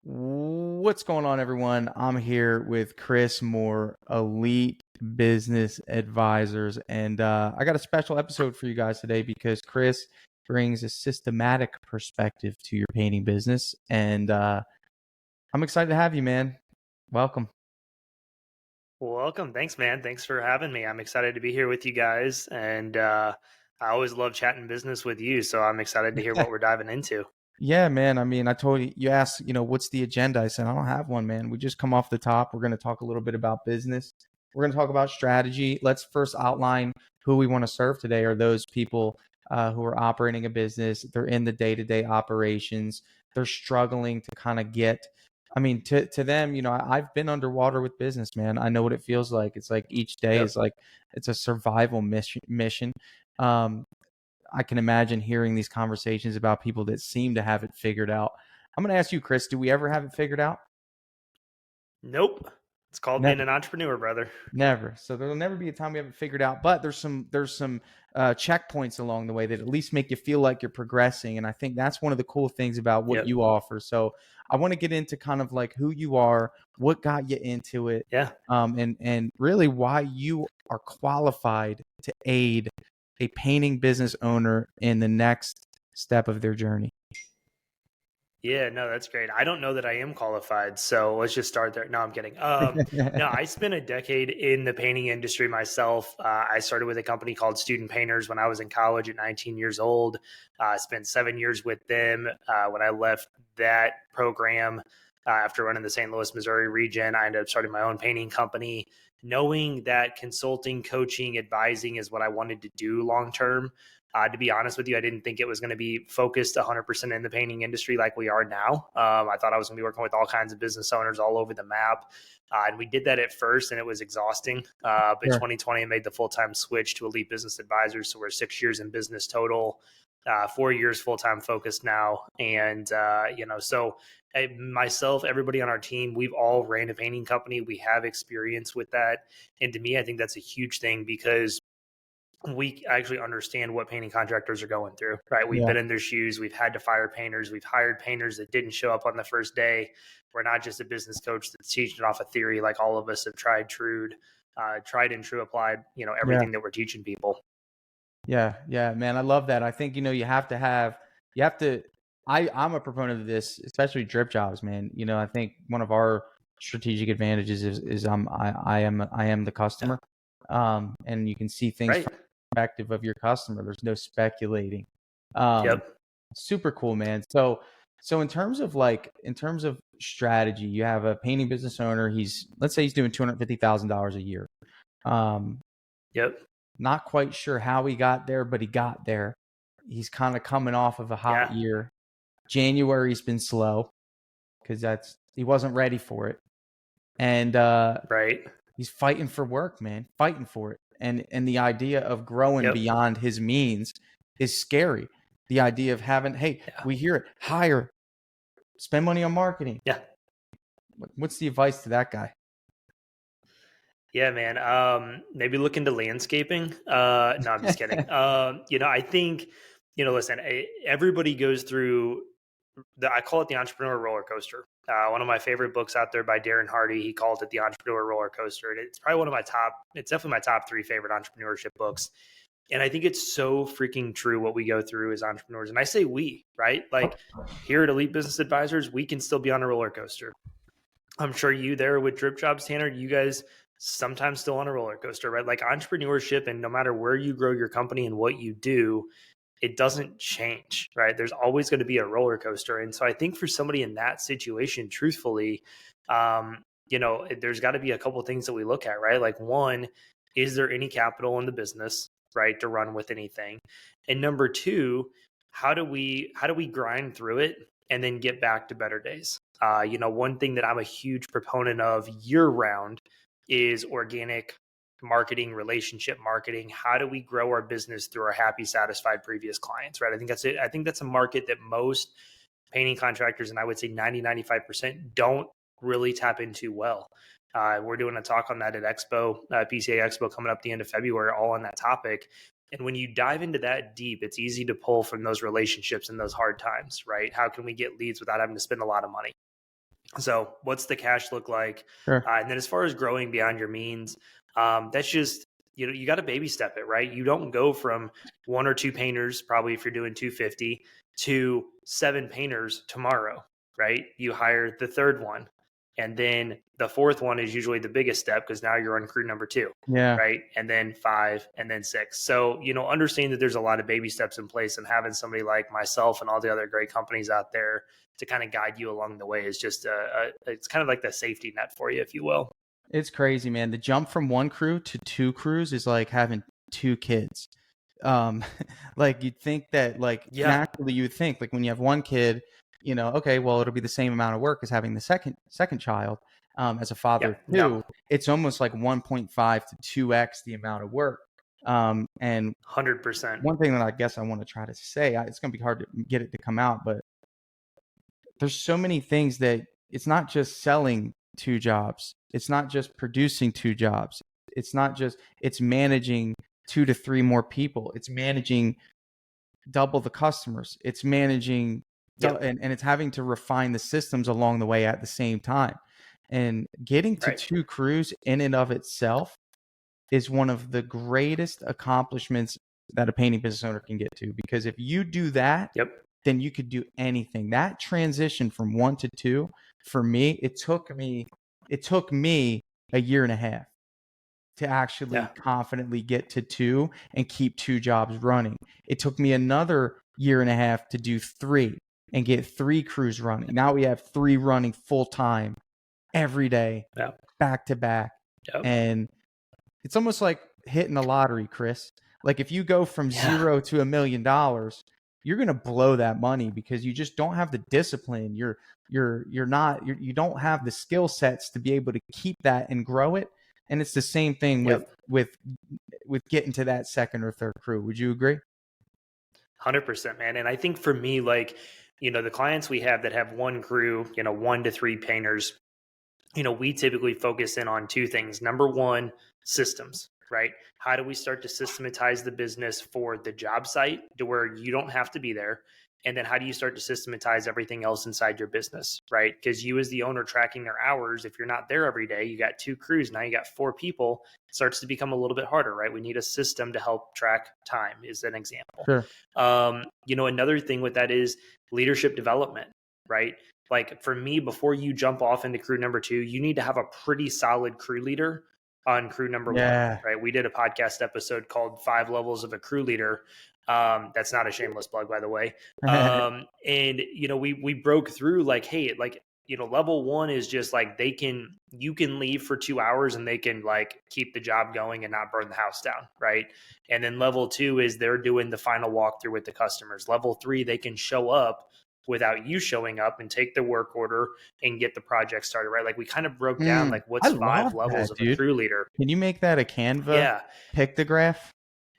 What's going on, everyone? I'm here with Chris Moore, Elite Business Advisors, and I got a special episode for you guys today because Chris brings a systematic perspective to your painting business, and I'm excited to have you, man. Welcome. Welcome. Thanks, man. Thanks for having me. I'm excited to be here with you guys. And I always love chatting business with you. So I'm excited to hear what we're diving into. Yeah, man. I mean, I told you, you asked, what's the agenda? I said, I don't have one, man. We just come off the top. We're going to talk a little bit about business. We're going to talk about strategy. Let's first outline who we want to serve today are those people who are operating a business. They're in the day-to-day operations. They're struggling to kind of to them, I've been underwater with business, man. I know what it feels like. It's like each day Yep. is like, it's a survival mission. Um, I can imagine hearing these conversations about people that seem to have it figured out. I'm going to ask you, Chris, do we ever have it figured out? Nope. It's called being Never, an entrepreneur, brother. never. So there'll never be a time we have it figured out. But there's some checkpoints along the way that at least make you feel like you're progressing. And I think that's one of the cool things about what Yep. you offer. So I want to get into kind of like who you are, what got you into it, Yeah. and really why you are qualified to aid a painting business owner in the next step of their journey. Yeah, no, that's great. I don't know that I am qualified, so let's just start there. No, I'm kidding. No, I spent a decade in the painting industry myself. I started with a company called Student Painters when I was in college at 19 years old. I spent 7 years with them. When I left that program, after running the St. Louis, Missouri region, I ended up starting my own painting company, knowing that consulting, coaching, advising is what I wanted to do long term. To be honest with you, I didn't think it was going to be focused 100% in the painting industry like we are now. I thought I was going to be working with all kinds of business owners all over the map. And we did that at first, and it was exhausting. But Sure. 2020, I made the full-time switch to Elite Business Advisors. So we're 6 years in business total, 4 years full-time focused now. And, so myself, everybody on our team, we've all ran a painting company. We have experience with that. And to me, I think that's a huge thing because we actually understand what painting contractors are going through, right? We've Yeah. been in their shoes. We've had to fire painters. We've hired painters that didn't show up on the first day. We're not just a business coach that's teaching off a theory. Like all of us have tried and true applied, Yeah. everything that we're teaching people. Yeah. Yeah, man. I love that. I think, you have to, I'm a proponent of this, especially drip jobs, man. I think one of our strategic advantages is I am the Yeah. customer. And you can see things Right. from the perspective of your customer. There's no speculating. Um, Yep. Super cool, man. So in terms of strategy, you have a painting business owner. Let's say he's doing $250,000 a year. Um, Yep. Not quite sure how he got there, but he got there. He's kind of coming off of a hot Yeah. year. January's been slow because he wasn't ready for it. And Right. he's fighting for work, man, fighting for it. And the idea of growing Yep. beyond his means is scary. The idea of having, hey, Yeah. we hear it, hire, spend money on marketing. Yeah. What's the advice to that guy? Yeah, man. Maybe look into landscaping. No, I'm just kidding. I think, listen, everybody goes through I call it the entrepreneur roller coaster. One of my favorite books out there by Darren Hardy, he called it the entrepreneur roller coaster. And it's probably it's definitely my top three favorite entrepreneurship books. And I think it's so freaking true what we go through as entrepreneurs. And I say we, right? Like here at Elite Business Advisors, we can still be on a roller coaster. I'm sure you there with Drip Jobs, Tanner, you guys sometimes still on a roller coaster, right? Like entrepreneurship, and no matter where you grow your company and what you do, it doesn't change, right? There's always going to be a roller coaster. And so I think for somebody in that situation, truthfully, there's got to be a couple of things that we look at, right? Like one, is there any capital in the business, right, to run with anything? And number two, how do we grind through it and then get back to better days? One thing that I'm a huge proponent of year round is organic marketing, relationship marketing. How do we grow our business through our happy, satisfied previous clients, right? I think that's it. I think that's a market that most painting contractors, and I would say 90-95% don't really tap into well. We're doing a talk on that at Expo, PCA Expo coming up the end of February, all on that topic. And when you dive into that deep, it's easy to pull from those relationships in those hard times, right? How can we get leads without having to spend a lot of money? So what's the cash look like? Sure. And then as far as growing beyond your means, that's just, you got to baby step it, right? You don't go from one or two painters, probably if you're doing 250, to seven painters tomorrow, right? You hire the third one. And then the fourth one is usually the biggest step because now you're on crew number two, Yeah. right? And then five, and then six. So, understand that there's a lot of baby steps in place, and having somebody like myself and all the other great companies out there to kind of guide you along the way is just it's kind of like the safety net for you, if you will. It's crazy, man. The jump from one crew to two crews is like having two kids. Um, like you'd think that like Yeah. naturally you would think like when you have one kid, okay, well, it'll be the same amount of work as having the second child. As a father Yeah. of No. two, it's almost like 1.5 to 2x the amount of work. And 100%. one thing that I guess I want to try to say, it's going to be hard to get it to come out, but there's so many things that it's not just selling two jobs. It's not just producing two jobs. It's managing two to three more people. It's managing double the customers. It's managing, Yep. and it's having to refine the systems along the way at the same time. And getting to Right. two crews in and of itself is one of the greatest accomplishments that a painting business owner can get to. Because if you do that, Yep. then you could do anything. That transition from one to two, for me, it took me a year and a half to actually Yeah. confidently get to two and keep two jobs running. It took me another year and a half to do three and get three crews running. Now we have three running full time every day, Yeah. back to back. Yep. And it's almost like hitting the lottery, Chris. Like if you go from Yeah. 0 to $1 million, you're going to blow that money because you just don't have the discipline. You don't have the skill sets to be able to keep that and grow it. And it's the same thing with Yep. getting to that second or third crew. Would you agree? 100%, man. And I think for me, like, the clients we have that have one crew, one to three painters, we typically focus in on two things. Number one, systems, right? How do we start to systematize the business for the job site to where you don't have to be there? And then how do you start to systematize everything else inside your business, right? Because you, as the owner, tracking their hours, if you're not there every day, you got two crews, now you got four people, it starts to become a little bit harder, right? We need a system to help track time, is an example. Sure. Another thing with that is leadership development, right? Like for me, before you jump off into crew number two, you need to have a pretty solid crew leader on crew number one, Yeah. right? We did a podcast episode called 5 Levels of a Crew Leader. That's not a shameless plug, by the way. And we broke through like, hey, like, level one is just like you can leave for 2 hours and they can like keep the job going and not burn the house down, right? And then level two is they're doing the final walkthrough with the customers. Level three, they can show up without you showing up and take the work order and get the project started, right? Like we kind of broke down like I what's love five levels that, of a dude. crew leader. Can you make that a Canva Yeah, pictograph?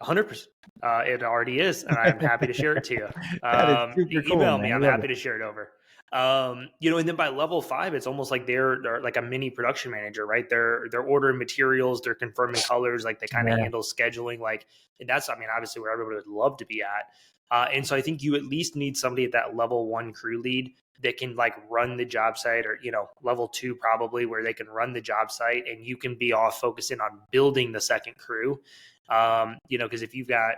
100%. It already is, and I'm happy to share it to you. That is super cool, Email man. me. I I'm love happy it. to share it over. And then by level five, it's almost like they're like a mini production manager, right? They're ordering materials, they're confirming colors, like they kind of Yeah. handle scheduling. Like, and that's, I mean, obviously where everybody would love to be at. And so I think you at least need somebody at that level one crew lead that can like run the job site, or level two probably, where they can run the job site and you can be off focusing on building the second crew. Because if you've got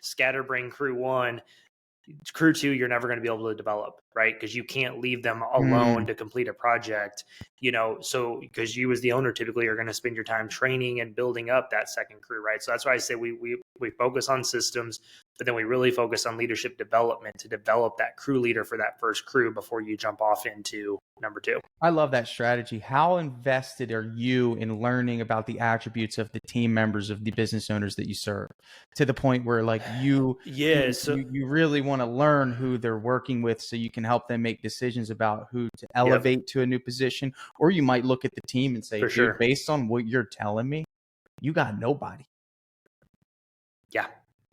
scatterbrain crew one, crew two, you're never going to be able to develop, right? Because you can't leave them alone Mm. to complete a project, so because you as the owner typically are going to spend your time training and building up that second crew, right? So that's why I say we focus on systems, but then we really focus on leadership development to develop that crew leader for that first crew before you jump off into number two. I love that strategy. How invested are you in learning about the attributes of the team members of the business owners that you serve, to the point where like Yeah. So, you really want to learn who they're working with so you can help them make decisions about who to yep, elevate to a new position? Or you might look at the team and say, for dude, sure. based on what you're telling me, you got nobody. Yeah.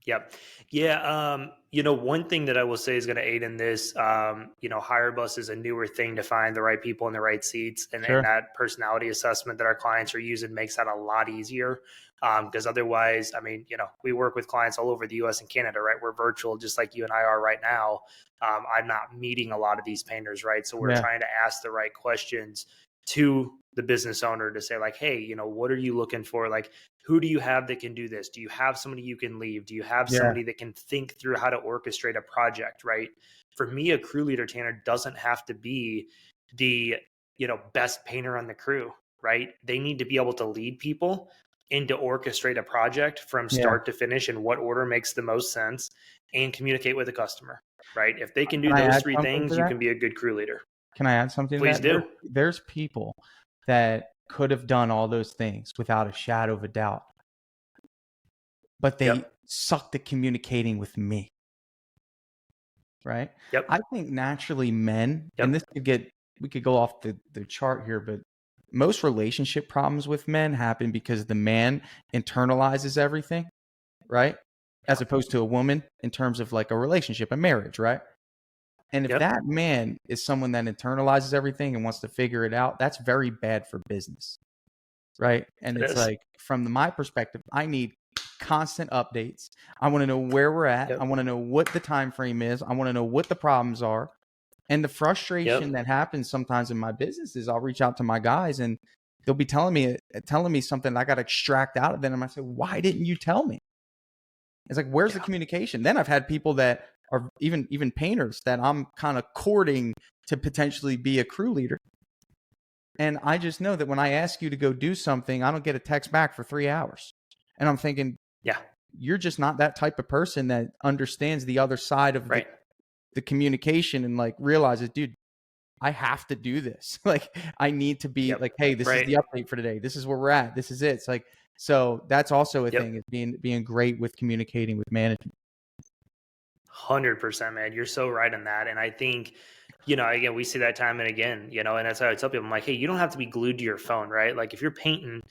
Yep. Yeah. One thing that I will say is going to aid in this, Hire Bus is a newer thing to find the right people in the right seats. And Sure. that personality assessment that our clients are using makes that a lot easier. Because otherwise, I mean, we work with clients all over the US and Canada, right? We're virtual, just like you and I are right now. I'm not meeting a lot of these painters, right? So we're Yeah. trying to ask the right questions to the business owner to say, like, hey, what are you looking for? Like, who do you have that can do this? Do you have somebody you can leave? Do you have Yeah. somebody that can think through how to orchestrate a project, right? For me, a crew leader, Tanner, doesn't have to be the, best painter on the crew, right? They need to be able to lead people and to orchestrate a project from Yeah. start to finish in what order makes the most sense and communicate with the customer, right? If they can do Can I those add three something to things, you that? can be a good crew leader. Can I add something to Please that? do. There's people that could have done all those things without a shadow of a doubt, but they Yep. sucked at communicating with me, right? I Yep. think naturally men, and Yep. we could go off the chart here, but most relationship problems with men happen because the man internalizes everything, right? As Yep. opposed to a woman in terms of like a relationship, a marriage, right? And if Yep. that man is someone that internalizes everything and wants to figure it out, that's very bad for business, right? And It it's is. like, from my perspective, I need constant updates. I want to know where we're at. I Yep. want to know what the time frame is. I want to know what the problems are. And the frustration Yep. that happens sometimes in my business is I'll reach out to my guys and they'll be telling me something I got to extract out of them. And I say, why didn't you tell me? It's like, where's the Yeah. communication? Then I've had people that are even painters that I'm kind of courting to potentially be a crew leader. And I just know that when I ask you to go do something, I don't get a text back for 3 hours. And I'm thinking, Yeah. you're just not that type of person that understands the other side of Right. the communication and like realizes, dude, I have to do this. Like, I need to be Yep. like, hey, this is Right. the update for today. This is where we're at. This is it. It's like, so that's also a thing, Yep. is being great with communicating with management. 100%, man. You're so right on that. And I think, again, we see that time and again, and that's how I tell people, I'm like, hey, you don't have to be glued to your phone, right? Like, if you're painting,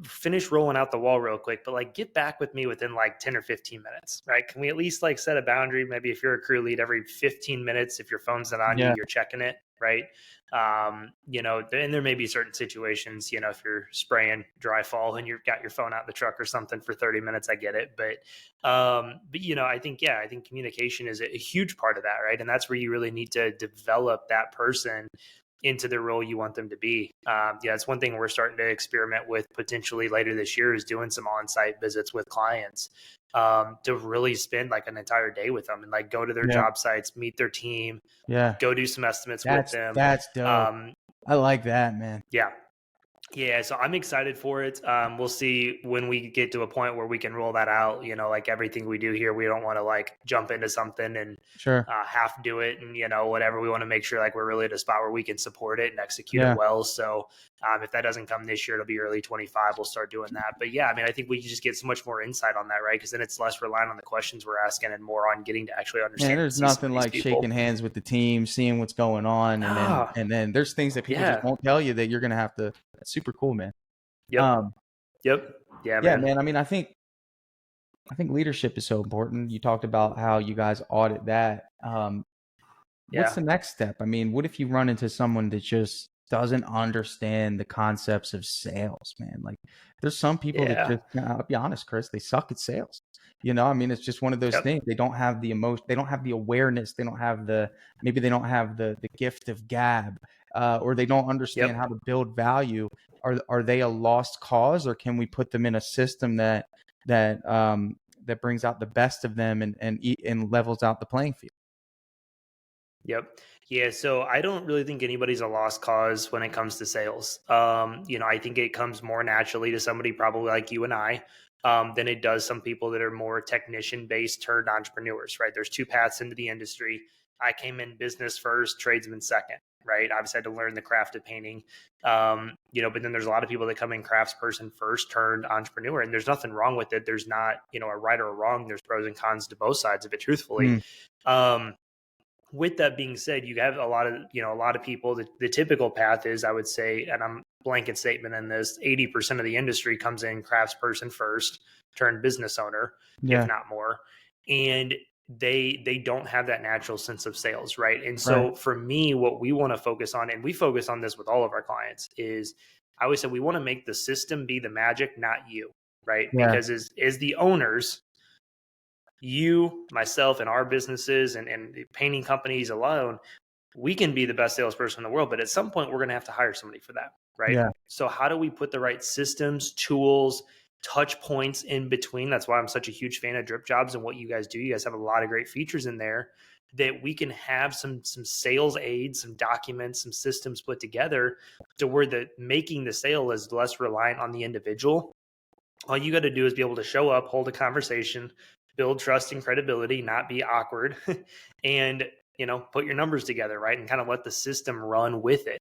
finish rolling out the wall real quick, but like get back with me within like 10 or 15 minutes, right? Can we at least like set a boundary? Maybe if you're a crew lead, every 15 minutes, if your phone's not on you, Yeah. you're checking it, right? And there may be certain situations, if you're spraying dry fall and you've got your phone out in the truck or something for 30 minutes, I get it. But I think communication is a huge part of that, right? And that's where you really need to develop that person into the role you want them to be. It's one thing we're starting to experiment with potentially later this year, is doing some on-site visits with clients, to really spend like an entire day with them and like go to their Yeah. job sites, meet their team, Yeah. go do some estimates with them. That's dope. Um, I like that, man. yeah, yeah, so I'm excited for it. We'll see when we get to a point where we can roll that out. Like everything we do here, we don't want to like jump into something and Sure. half do it, and whatever. We want to make sure like we're really at a spot where we can support it and execute it Yeah. well. So if that doesn't come this year, it'll be early 25. We'll start doing that. But yeah, I mean, I think we can just get so much more insight on that, right? Because then it's less reliant on the questions we're asking and more on getting to actually Man, understand and there's see some of nothing these like shaking people. hands with the team, seeing what's going on, and then Ah, there's things that people just yeah, won't tell you that you're gonna have to. That's super cool, man. yep, Um, yep, yeah, yeah, man, man. I mean, I think leadership is so important. You talked about how you guys audit that. What's yeah, the next step? I mean, what if you run into someone that just doesn't understand the concepts of sales, man? Like, there's some people that yeah, just, I'll be honest, Chris, they suck at sales. I mean, it's just one of those yep, things. They don't have the emotion, they don't have the awareness, they don't have maybe they don't have the gift of gab, or they don't understand how yep. to build value. Are they a lost cause, or can we put them in a system that brings out the best of them and levels out the playing field? Yep. Yeah. So I don't really think anybody's a lost cause when it comes to sales. I think it comes more naturally to somebody probably like you and I, than it does some people that are more technician based turned entrepreneurs, right? There's two paths into the industry. I came in business first, tradesman second, right? Obviously had to learn the craft of painting. But then there's a lot of people that come in craftsperson first turned entrepreneur, and there's nothing wrong with it. There's not, a right or a wrong. There's pros and cons to both sides of it, truthfully. Mm, Um, with that being said, you have a lot of people. The typical path is, I would say, and I'm blanket statement in this. 80% of the industry comes in craftsperson first, turned business owner, if Yeah. not more. And they don't have that natural sense of sales, right? And Right. so for me, what we want to focus on, and we focus on this with all of our clients, is I always say we want to make the system be the magic, not you, right? Yeah. Because as the owners, you, myself, and our businesses and the painting companies alone, we can be the best salesperson in the world, but at some point we're going to have to hire somebody for that, right? Yeah. So how do we put the right systems, tools, touch points in between? That's why I'm such a huge fan of drip jobs and what you guys do. You guys have a lot of great features in there that we can have some sales aids, some documents, some systems put together to where the making the sale is less reliant on the individual. All you got to do is be able to show up, hold a conversation, build trust and credibility, not be awkward, and put your numbers together, right, and kind of let the system run with it.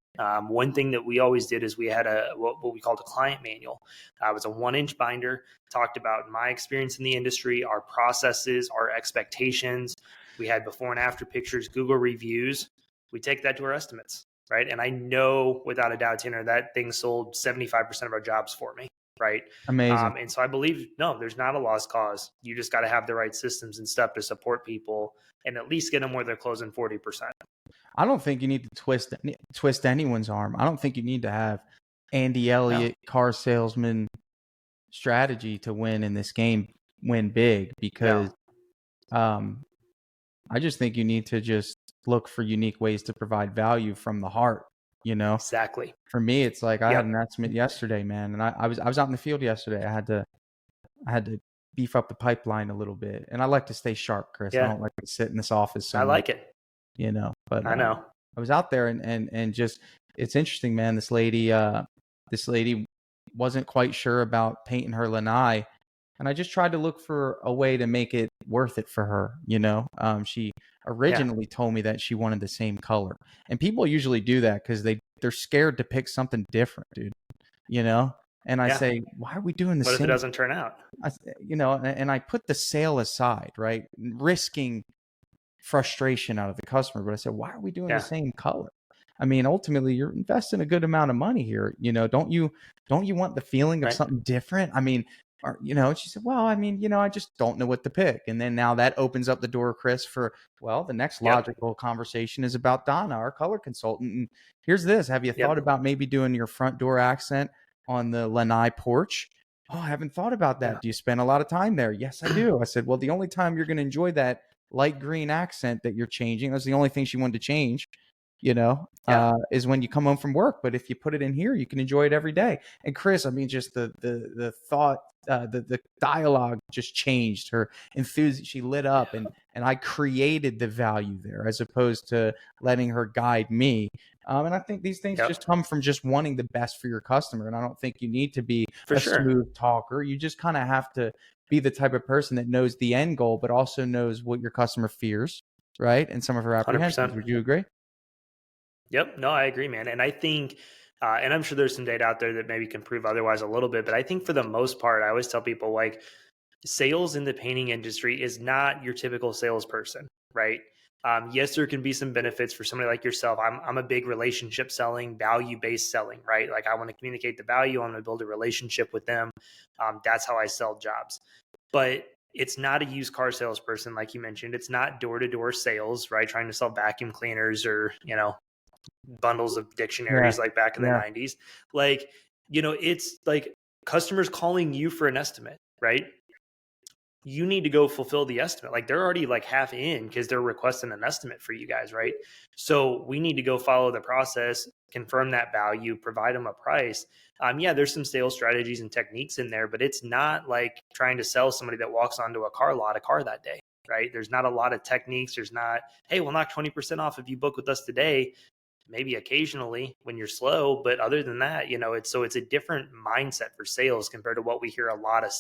One thing that we always did is we had what we called a client manual. It was a 1-inch binder, talked about my experience in the industry, our processes, our expectations. We had before and after pictures, Google reviews. We take that to our estimates, right? And I know without a doubt, Tanner, that thing sold 75% of our jobs for me. Right. Amazing. And so I believe, no, there's not a lost cause. You just got to have the right systems and stuff to support people and at least get them where they're closing 40%. I don't think you need to twist anyone's arm. I don't think you need to have Andy Elliott No, car salesman strategy to win in this game, win big, no, because um, I just think you need to just look for unique ways to provide value from the heart. exactly. For me, it's like I had an Yep. estimate yesterday, man, and I was out in the field yesterday. I had to beef up the pipeline a little bit, and I like to stay sharp, Chris. I Yeah. don't like to sit in this office so I much, like it. But I know. I was out there, and just it's interesting, man. This lady wasn't quite sure about painting her lanai, and I just tried to look for a way to make it worth it for her. She Yeah. originally told me that she wanted the same color, and people usually do that because they're scared to pick something different, dude. You know, and I Yeah. say, why are we doing the What if it same? doesn't turn out? And I put the sale aside, right? Risking frustration out of the customer. But I said, why are we doing the Yeah. same color? I mean, ultimately, you're investing a good amount of money here. Don't you want the feeling of Right. something different? I mean, she said, well, I mean, I just don't know what to pick. And then now that opens up the door, Chris, for, well, the next Yep. logical conversation is about Donna, our color consultant. And here's this. Have you thought Yep. about maybe doing your front door accent on the lanai porch? Oh, I haven't thought about Yeah. that. Do you spend a lot of time there? Yes, I do. I said, well, the only time you're going to enjoy that light green accent that you're changing, that's the only thing she wanted to change, Yeah. is when you come home from work. But if you put it in here, you can enjoy it every day. And Chris, I mean, just the thought, the dialogue just changed. Her enthusiasm, she lit up, and I created the value there as opposed to letting her guide me. And I think these things just Yep. come from just wanting the best for your customer. And I don't think you need to be For a sure. smooth talker. You just kind of have to be the type of person that knows the end goal, but also knows what your customer fears, right? And some of her apprehensions. 100%. Would you agree? Yep. No, I agree, man. And I think, and I'm sure there's some data out there that maybe can prove otherwise a little bit, but I think for the most part, I always tell people like sales in the painting industry is not your typical salesperson, right? Yes, there can be some benefits for somebody like yourself. I'm a big relationship selling, value based selling, right? Like I want to communicate the value. I want to build a relationship with them. That's how I sell jobs. But it's not a used car salesperson, like you mentioned. It's not door to door sales, right? Trying to sell vacuum cleaners or bundles of Yeah. dictionaries like back in the Yeah. 90s. Like it's like customers calling you for an estimate, right? You need to go fulfill the estimate. Like they're already like half in because they're requesting an estimate for you guys, right? So we need to go follow the process, confirm that value, provide them a price. Yeah, there's some sales strategies and techniques in there, but it's not like trying to sell somebody that walks onto a car lot a car that day, right? There's not a lot of techniques. There's not, hey, we'll knock 20% off if you book with us today. Maybe occasionally when you're slow, but other than that, it's a different mindset for sales compared to what we hear a lot of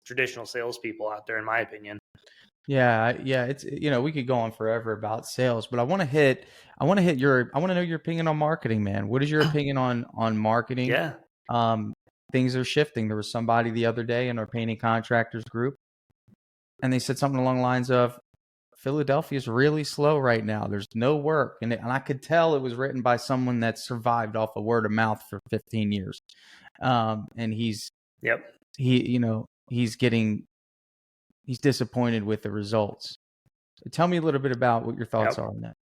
traditional salespeople out there, in my opinion. Yeah. It's, we could go on forever about sales, but I want to know your opinion on marketing, man. What is your opinion on marketing? Yeah. Um, Things are shifting. There was somebody the other day in our painting contractors group, and they said something along the lines of Philadelphia's really slow right now. There's no work. And I could tell it was written by someone that survived off of word of mouth for 15 years. And he's disappointed with the results. So tell me a little bit about what your thoughts are on that.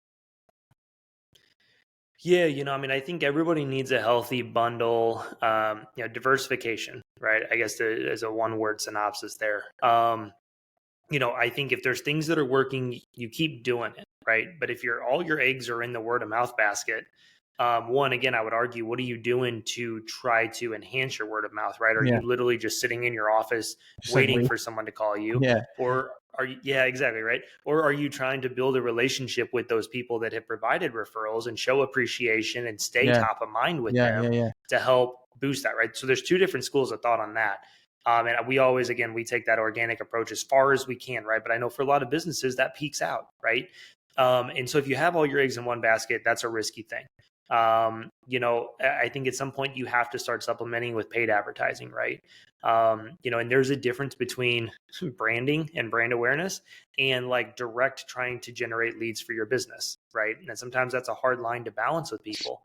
Yeah, I think everybody needs a healthy bundle, diversification, right? I guess there's a one-word synopsis there. I think if there's things that are working, you keep doing it, right? But if all your eggs are in the word of mouth basket, one, again, I would argue, what are you doing to try to enhance your word of mouth, right? Are you literally just sitting in your office just waiting for someone to call you? Yeah. Or are you, yeah, exactly, right? Or are you trying to build a relationship with those people that have provided referrals and show appreciation and stay top of mind with them to help boost that, right? So there's two different schools of thought on that. And we always, again, we take that organic approach as far as we can, right? But I know for a lot of businesses that peaks out, right? And so if you have all your eggs in one basket, that's a risky thing. I think at some point you have to start supplementing with paid advertising, right? And there's a difference between branding and brand awareness and like direct trying to generate leads for your business, right? And sometimes that's a hard line to balance with people.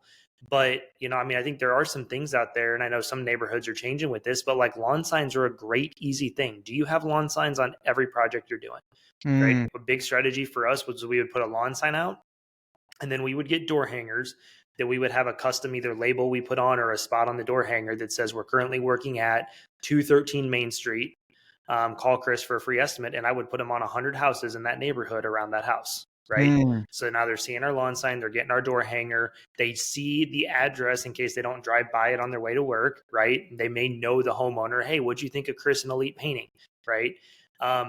But, I think there are some things out there, and I know some neighborhoods are changing with this, but like lawn signs are a great, easy thing. Do you have lawn signs on every project you're doing? Right. A big strategy for us was we would put a lawn sign out, and then we would get door hangers that we would have a custom either label we put on or a spot on the door hanger that says we're currently working at 213 Main Street. Call Chris for a free estimate. And I would put them on 100 houses in that neighborhood around that house. Right. So now they're seeing our lawn sign, they're getting our door hanger. They see the address in case they don't drive by it on their way to work. Right. They may know the homeowner. Hey, what'd you think of Chris and Elite Painting? Right.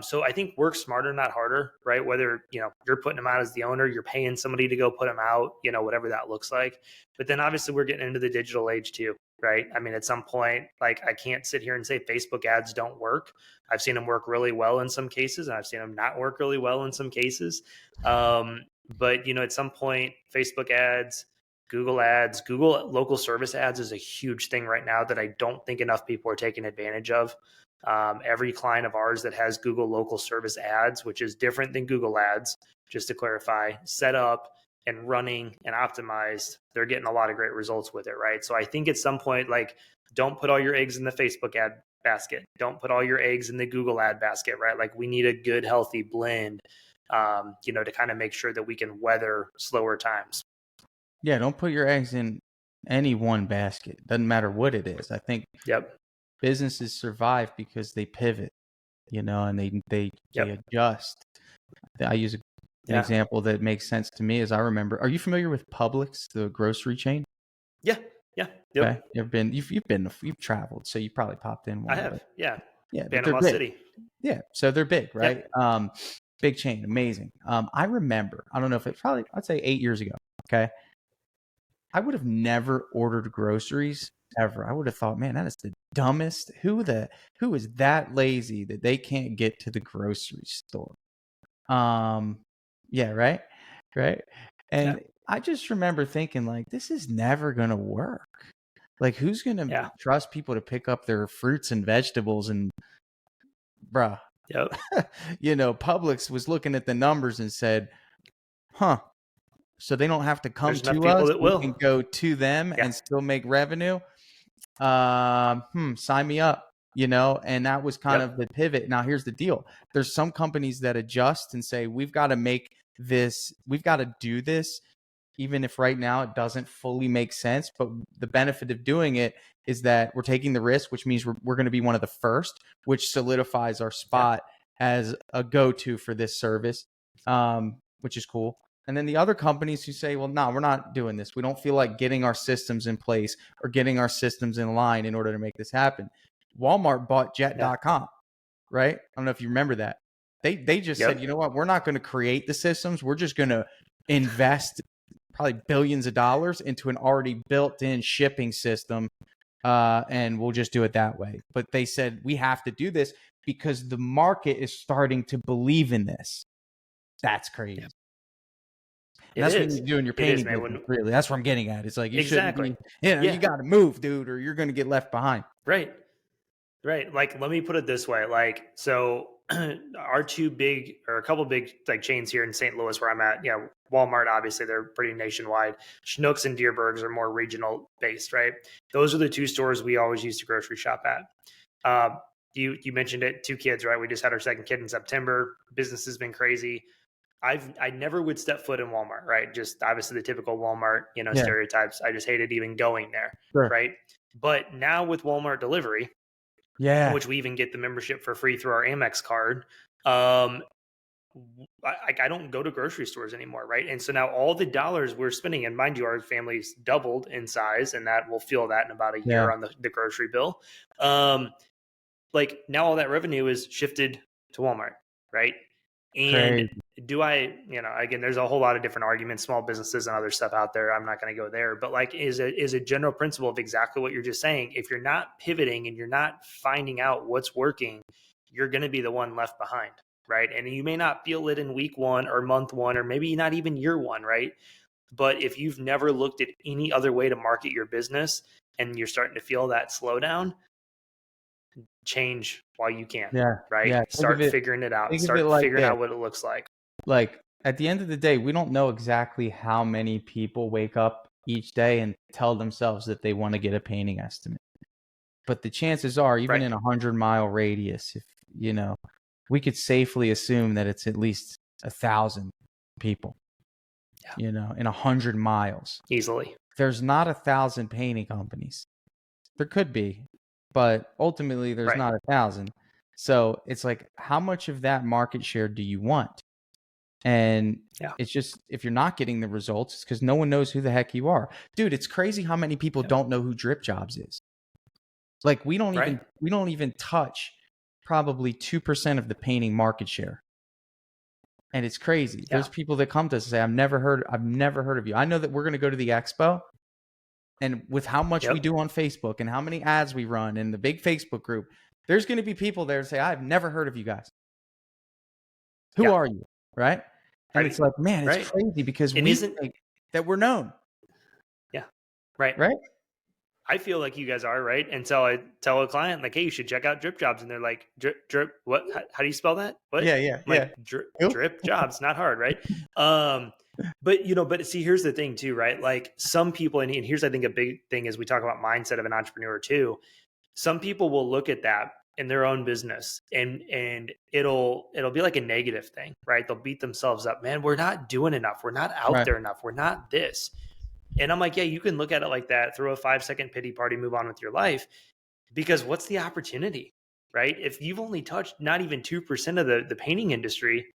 So I think work smarter, not harder, right? Whether, you're putting them out as the owner, you're paying somebody to go put them out, whatever that looks like. But then obviously we're getting into the digital age too, right? I mean, at some point, like I can't sit here and say Facebook ads don't work. I've seen them work really well in some cases, and I've seen them not work really well in some cases. But, at some point, Facebook ads, Google local service ads is a huge thing right now that I don't think enough people are taking advantage of. Every client of ours that has Google local service ads, which is different than Google ads, just to clarify, set up and running and optimized, they're getting a lot of great results with it, right? So I think at some point, like, don't put all your eggs in the Facebook ad basket. Don't put all your eggs in the Google ad basket, right? Like we need a good, healthy blend, to kind of make sure that we can weather slower times. Yeah, don't put your eggs in any one basket. Doesn't matter what it is. I think businesses survive because they pivot, and they adjust. I use an example that makes sense to me. As I remember, are you familiar with Publix, the grocery chain? Yeah. Okay. You've traveled, so you probably popped in one. I have. Yeah. Panama City. Yeah, so they're big, right? Big chain, amazing. I remember, I don't know if it's probably, I'd say 8 years ago. Okay, I would have never ordered groceries ever. I would have thought, man, that is the dumbest. Who is that lazy that they can't get to the grocery store? Yeah, right. And I just remember thinking, like, this is never gonna work. Like, who's gonna trust people to pick up their fruits and vegetables? And bruh, Publix was looking at the numbers and said, huh, so they don't have to come to us. We can go to them and still make revenue. Sign me up, and that was kind of the pivot. Now, here's the deal. There's some companies that adjust and say, we've got to make this, we've got to do this, even if right now it doesn't fully make sense. But the benefit of doing it is that we're taking the risk, which means we're going to be one of the first, which solidifies our spot as a go-to for this service, which is cool. And then the other companies who say, well, no, we're not doing this. We don't feel like getting our systems in place or getting our systems in line in order to make this happen. Walmart bought jet.com, right? I don't know if you remember that. They just said, you know what? We're not going to create the systems. We're just going to invest probably billions of dollars into an already built-in shipping system, and we'll just do it that way. But they said, we have to do this because the market is starting to believe in this. That's crazy. That's what you do in your painting business, really. That's what I'm getting at. It's like you shouldn't be, you got to move, dude, or you're going to get left behind. Right. Like, let me put it this way. Like, so our two big or a couple big like chains here in St. Louis where I'm at, Walmart, obviously they're pretty nationwide. Schnucks and Deerbergs are more regional based, right? Those are the two stores we always used to grocery shop at. You mentioned it, 2 kids, right? We just had our second kid in September. Business has been crazy. I never would step foot in Walmart, right? Just obviously the typical Walmart, Yeah, stereotypes. I just hated even going there, sure. right? But now with Walmart delivery, Yeah, which we even get the membership for free through our Amex card, um, I don't go to grocery stores anymore, right? And so now all the dollars we're spending, and mind you, our family's doubled in size, and that we'll feel that in about a yeah, year on the grocery bill. Like now all that revenue is shifted to Walmart, right? And crazy. do I, again, there's a whole lot of different arguments, small businesses and other stuff out there. I'm not going to go there, but like is a general principle of exactly what you're just saying. If you're not pivoting and you're not finding out what's working, you're going to be the one left behind, right? And you may not feel it in week 1 or month 1 or maybe not even year 1, right? But if you've never looked at any other way to market your business and you're starting to feel that slowdown, change while you can, Yeah, right? yeah. Start figuring it out. Think of it Start like figuring this. out what it looks like. Like at the end of the day, we don't know exactly how many people wake up each day and tell themselves that they want to get a painting estimate. But the chances are, even Right. in 100-mile radius, if we could safely assume that it's at least 1,000 people. Yeah. In 100 miles, Easily. there's not 1,000 painting companies. There could be, but ultimately there's Right. not 1,000. So it's like, how much of that market share do you want? And Yeah. it's just, if you're not getting the results, it's because no one knows who the heck you are. Dude, it's crazy how many people don't know who Drip Jobs is. Like we don't even touch probably 2% of the painting market share. And it's crazy. Yeah. There's people that come to us and say, I've never heard of you. I know that we're going to go to the expo, and with how much we do on Facebook and how many ads we run in the big Facebook group, there's going to be people there to say, I've never heard of you guys. Who are you? Right. And it's like, man, it's crazy because we think that we're known. Yeah. Right. Right. I feel like you guys are, right? Until I tell a client, like, hey, you should check out Drip Jobs. And they're like, drip, what? How do you spell that? What? Yeah. I'm like, drip Jobs, not hard, right? But see, here's the thing too, right? Like some people, and here's, I think, a big thing as we talk about mindset of an entrepreneur too. Some people will look at that in their own business and it'll be like a negative thing, right? They'll beat themselves up. Man, we're not doing enough. We're not out there enough. We're not this. And I'm like, yeah, you can look at it like that, throw a 5-second pity party, move on with your life. Because what's the opportunity, right? If you've only touched not even 2% of the painting industry,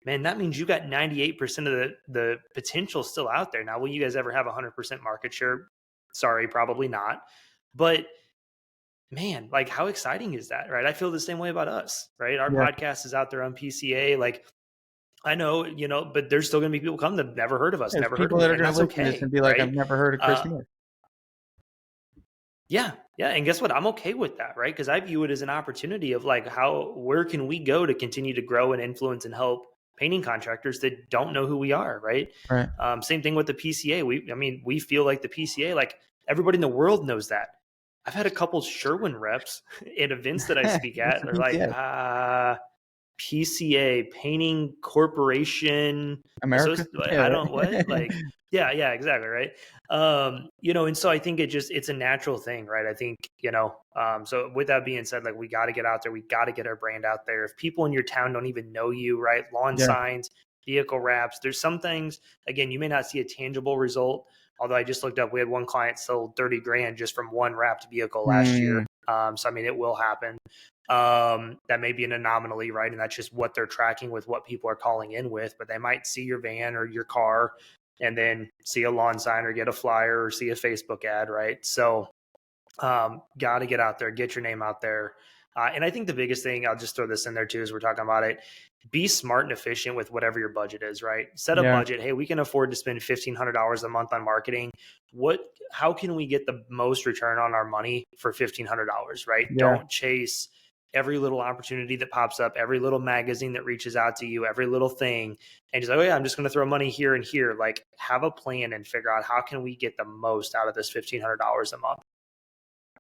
man, that means you got 98% of the potential still out there. Now, will you guys ever have 100% market share? Sorry, probably not. But man, like how exciting is that, right? I feel the same way about us, right? Our podcast is out there on PCA. Like I know, but there's still going to be people come that have never heard of us, never heard of me, and that's okay. And be like, I've never heard of Chris Moore. Yeah. And guess what? I'm okay with that, right? Because I view it as an opportunity of like, where can we go to continue to grow and influence and help painting contractors that don't know who we are, right? Right. Same thing with the PCA. We feel like the PCA, like everybody in the world knows that. I've had a couple Sherwin reps at events that I speak at. They're like, PCA, Painting Corporation America. I don't what like yeah exactly, right. And so I think it's a natural thing, right? I think so with that being said, like we got to get out there, we got to get our brand out there. If people in your town don't even know you, right? Lawn signs, vehicle wraps, there's some things, again, you may not see a tangible result, although I just looked up, we had one client sold 30 grand just from one wrapped vehicle last year. So I mean, it will happen. That may be an anomaly, right? And that's just what they're tracking with what people are calling in with, but they might see your van or your car and then see a lawn sign or get a flyer or see a Facebook ad, right? So got to get out there, get your name out there. And I think the biggest thing, I'll just throw this in there too, as we're talking about it, be smart and efficient with whatever your budget is, right? Set a budget. Hey, we can afford to spend $1,500 a month on marketing. How can we get the most return on our money for $1,500, right? Don't chase every little opportunity that pops up, every little magazine that reaches out to you, every little thing. And just like, oh yeah, I'm just going to throw money here and here. Like have a plan and figure out how can we get the most out of this $1,500 a month.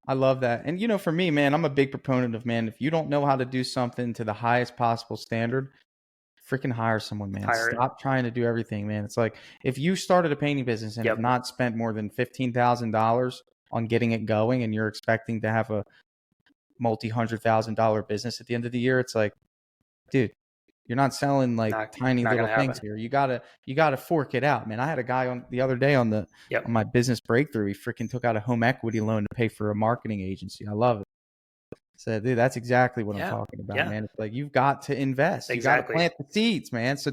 I love that. And for me, man, I'm a big proponent of, man, if you don't know how to do something to the highest possible standard, freaking hire someone, man. Hire it. Stop trying to do everything, man. It's like if you started a painting business and have Yep. not spent more than $15,000 on getting it going, and you're expecting to have a multi-$100,000 business at the end of the year, it's like, dude, you're not selling like Not tiny not little gonna things happen. here. You gotta fork it out, man. I had a guy on the other day on Yep. my business breakthrough. He freaking took out a home equity loan to pay for a marketing agency. I love it. So, dude, that's exactly what I'm Yeah. talking about, Yeah. man. It's like you've got to invest. You got to Exactly. plant the seeds, man. So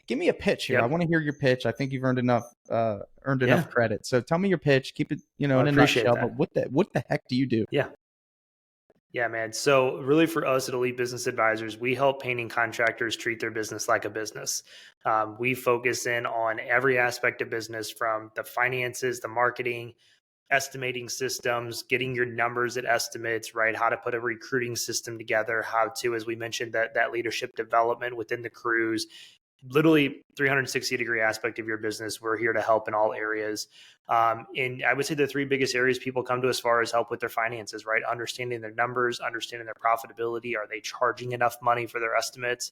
give me a pitch here. I Yep. want to hear your pitch. I think you've earned Yeah. enough credit. So tell me your pitch. Keep it, Well, I in a appreciate nutshell. But that. what the heck do you do? Yeah. Yeah, man. So, really, for us at Elite Business Advisors, we help painting contractors treat their business like a business. We focus in on every aspect of business, from the finances, the marketing, estimating systems, getting your numbers at estimates, right? How to put a recruiting system together, how to, as we mentioned, that leadership development within the crews, literally 360-degree aspect of your business. We're here to help in all areas. And I would say the three biggest areas people come to as far as help with their finances, right? Understanding their numbers, understanding their profitability. Are they charging enough money for their estimates?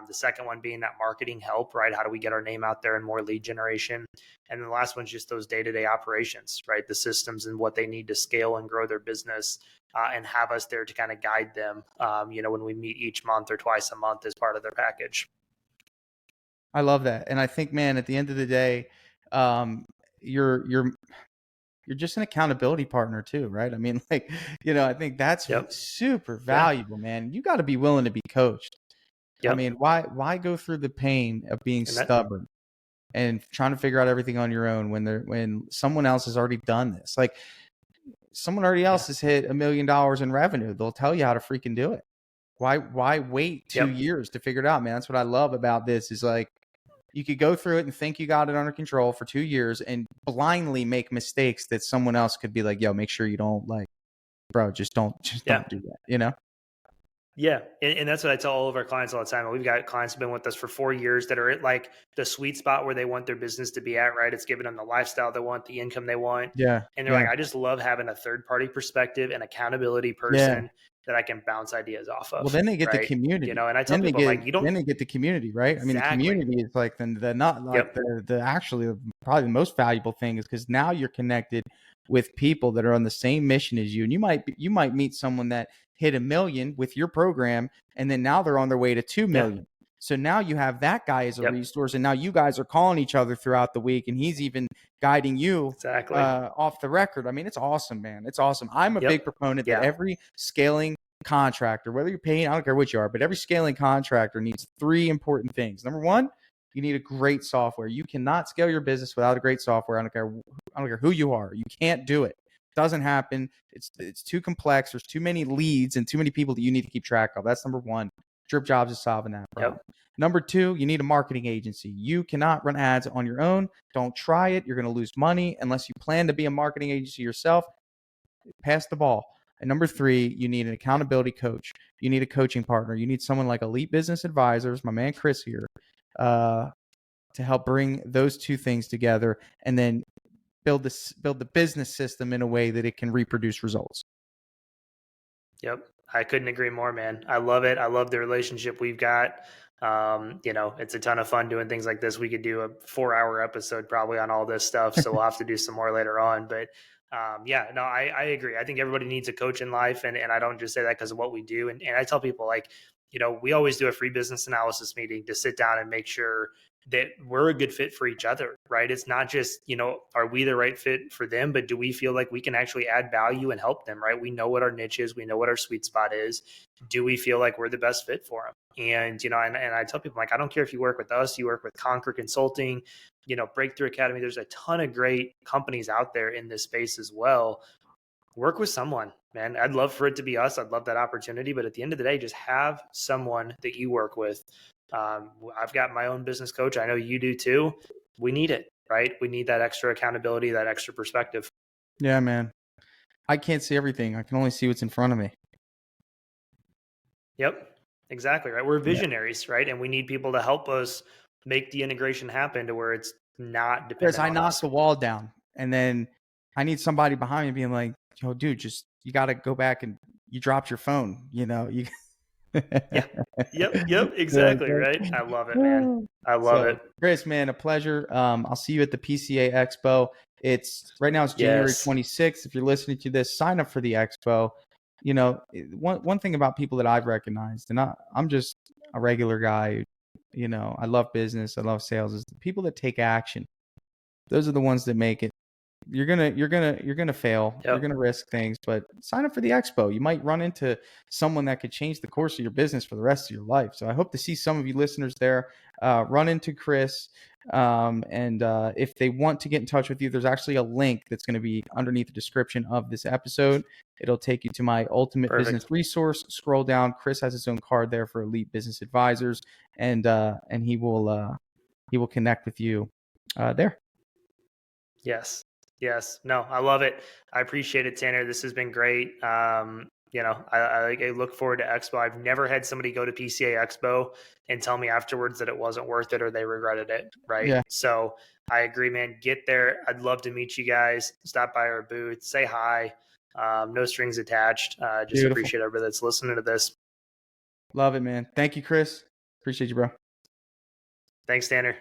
The second one being that marketing help, right? How do we get our name out there and more lead generation? And then the last one's just those day-to-day operations, right? The systems and what they need to scale and grow their business, and have us there to kind of guide them, when we meet each month or twice a month as part of their package. I love that. And I think, man, at the end of the day, um, you're just an accountability partner too, right? I mean, like, I think that's Yep. super Yeah. valuable, man. You got to be willing to be coached. I mean, Yep. why go through the pain of being And that, stubborn and trying to figure out everything on your own when someone else has already done this? Like, someone already yeah. else has hit $1 million in revenue. They'll tell you how to freaking do it. Why wait 2 years Yep. to figure it out, man? That's what I love about this is like you could go through it and think you got it under control for 2 years and blindly make mistakes that someone else could be like, yo, make sure you don't, like, bro, just don't Yeah. do that. Yeah. And that's what I tell all of our clients all the time. We've got clients who've been with us for 4 years that are at like the sweet spot where they want their business to be at, right? It's giving them the lifestyle they want, the income they want. Yeah. And they're Yeah. like, I just love having a third party perspective and accountability Yeah. person that I can bounce ideas off Well, of. then they get the Right. community. And I tell Then they people, I'm get like, you don't then they get the community, right? I mean, the exactly. community is like the not like Yep. the actually probably the most valuable thing is because now you're connected with people that are on the same mission as you, and you might meet someone that hit 1 million with your program, and then now they're on their way to two Yeah. million. So now you have that guy as a Yep. resource, and now you guys are calling each other throughout the week, and he's even guiding you Exactly. off the record. I mean, it's awesome, man. It's awesome. I'm a big Yep. proponent that Yeah. every scaling contractor, whether you're paying, I don't care what you are, but every scaling contractor needs three important things. Number one, you need a great software. You cannot scale your business without a great software. I don't care who you are. You can't do it. It doesn't happen. It's too complex. There's too many leads and too many people that you need to keep track of. That's number one. Drip Jobs is solving that problem. Yep. Number two, you need a marketing agency. You cannot run ads on your own. Don't try it. You're going to lose money unless you plan to be a marketing agency yourself. Pass the ball. And number three, you need an accountability coach. You need a coaching partner. You need someone like Elite Business Advisors, my man Chris here, to help bring those two things together and then build the business system in a way that it can reproduce results. Yep. I couldn't agree more, man. I love it. I love the relationship we've got. It's a ton of fun doing things like this. We could do a 4-hour episode probably on all this stuff. So we'll have to do some more later on. But yeah, no, I agree. I think everybody needs a coach in life. And I don't just say that because of what we do. And I tell people, like, we always do a free business analysis meeting to sit down and make sure that we're a good fit for each other, right? It's not just, are we the right fit for them, but do we feel like we can actually add value and help them, right? We know what our niche is. We know what our sweet spot is. Do we feel like we're the best fit for them? And, and I tell people, like, I don't care if you work with us, you work with Conquer Consulting, Breakthrough Academy. There's a ton of great companies out there in this space as well. Work with someone, man. I'd love for it to be us. I'd love that opportunity. But at the end of the day, just have someone that you work with. I've got my own business coach. I know you do too. We need it, right? We need that extra accountability, that extra perspective. Yeah, man. I can't see everything. I can only see what's in front of me. Yep, exactly. Right. We're Yeah. visionaries, right? And we need people to help us make the integration happen to where it's not Whereas dependent I on knock us. the wall down and then I need somebody behind me being like, yo, dude, just you got to go back and you dropped your phone, you Yeah. Yep. Yeah, Exactly. Right. I love it, man. okay. I love So, it. Chris, man, a pleasure. I'll see you at the PCA Expo. It's right now. It's January Yes. 26th. If you're listening to this, sign up for the expo. One thing about people that I've recognized, and I'm just a regular guy. I love business. I love sales. Is the people that take action. Those are the ones that make it. You're gonna fail. You're Yep. gonna risk things, but sign up for the expo. You might run into someone that could change the course of your business for the rest of your life. So I hope to see some of you listeners there. Run into Chris, and if they want to get in touch with you, there's actually a link that's going to be underneath the description of this episode. It'll take you to my ultimate business Perfect. resource. Scroll down. Chris has his own card there for elite business advisors, and he will connect with you there. Yes. Yes. No, I love it. I appreciate it, Tanner. This has been great. I look forward to Expo. I've never had somebody go to PCA Expo and tell me afterwards that it wasn't worth it or they regretted it. Right. Yeah, So I agree, man. Get there. I'd love to meet you guys. Stop by our booth, say hi. No strings attached. Just beautiful. appreciate everybody that's listening to this. Love it, man. Thank you, Chris. Appreciate you, bro. Thanks, Tanner.